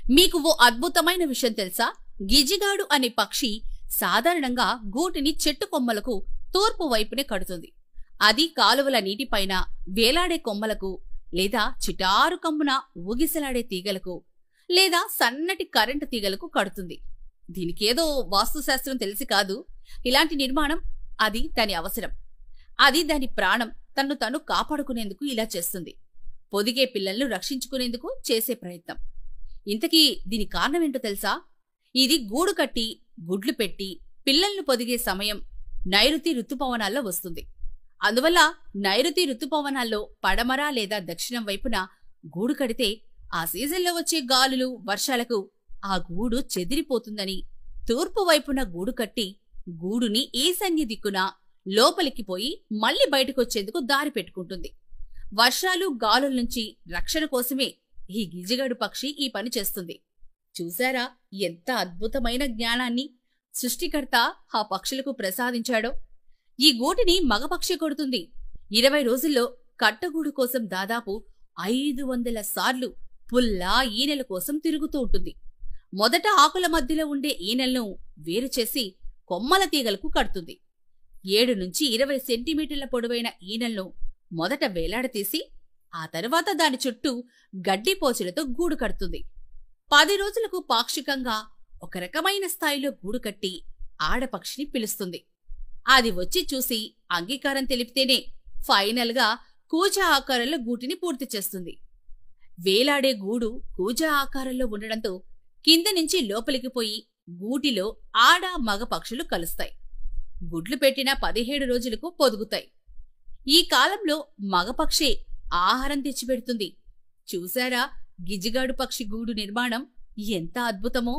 మీకు ఓ అద్భుతమైన విషయం తెలుసా? గిజిగాడు అనే పక్షి సాధారణంగా గూటిని చెట్టు కొమ్మలకు తూర్పు వైపునే కడుతుంది. అది కాలువల నీటిపైన వేలాడే కొమ్మలకు, లేదా చిటారు కమ్మున ఊగిసలాడే తీగలకు, లేదా సన్నటి కరెంటు తీగలకు కడుతుంది. దీనికేదో వాస్తుశాస్త్రం తెలిసి కాదు. ఇలాంటి నిర్మాణం అది దాని అవసరం. అది దాని ప్రాణం తన్ను తను కాపాడుకునేందుకు ఇలా చేస్తుంది. పొదిగే పిల్లలను రక్షించుకునేందుకు చేసే ప్రయత్నం. ఇంతకీ దీని కారణమేంటో తెలుసా? ఇది గూడు కట్టి గుడ్లు పెట్టి పిల్లలను పొదిగే సమయం నైరుతి ఋతుపవనాల్లో వస్తుంది. అందువల్ల నైరుతి ఋతుపవనాల్లో పడమర లేదా దక్షిణం వైపున గూడు కడితే ఆ సీజన్లో వచ్చే గాలులు, వర్షాలకు ఆ గూడు చెదిరిపోతుందని తూర్పు వైపున గూడు కట్టి గూడుని ఈశాన్య దిక్కున లోపలికి పోయి మళ్లీ బయటకొచ్చేందుకు దారి పెట్టుకుంటుంది. వర్షాలు, గాలుల నుంచి రక్షణ కోసమే ఈ గిజిగాడు పక్షి ఈ పని చేస్తుంది. చూశారా ఎంత అద్భుతమైన జ్ఞానాన్ని సృష్టికర్త ఆ పక్షులకు ప్రసాదించాడో? ఈ గూటిని మగపక్షి కొడుతుంది. 20 రోజుల్లో కట్టగూడు కోసం దాదాపు 500 సార్లు పుల్లా ఈనెల కోసం తిరుగుతూ ఉంటుంది. మొదట ఆకుల మధ్యలో ఉండే ఈనెలను వేరుచేసి కొమ్మల తీగలకు కడుతుంది. 7 నుంచి 20 సెంటీమీటర్ల పొడవైన ఈనెలను మొదట వేలాడతీసి ఆ తరువాత దాని చుట్టూ గడ్డిపోచలతో గూడు కడుతుంది. 10 రోజులకు పాక్షికంగా ఒక రకమైన స్థాయిలో గూడు కట్టి ఆడపక్షిని పిలుస్తుంది. అది వచ్చి చూసి అంగీకారం తెలిపితేనే ఫైనల్ గా కూజా ఆకారంలో గూటిని పూర్తి చేస్తుంది. వేలాడే గూడు కూజా ఆకారంలో ఉండడంతో కింద నుంచి లోపలికి పోయి గూటిలో ఆడ, మగ పక్షులు కలుస్తాయి. గుడ్లు పెట్టిన 17 రోజులకు పొదుగుతాయి. ఈ కాలంలో మగపక్షే ఆహారం తెచ్చిపెడుతుంది. చూశారా గిజిగాడు పక్షి గూడు నిర్మాణం ఎంత అద్భుతమో?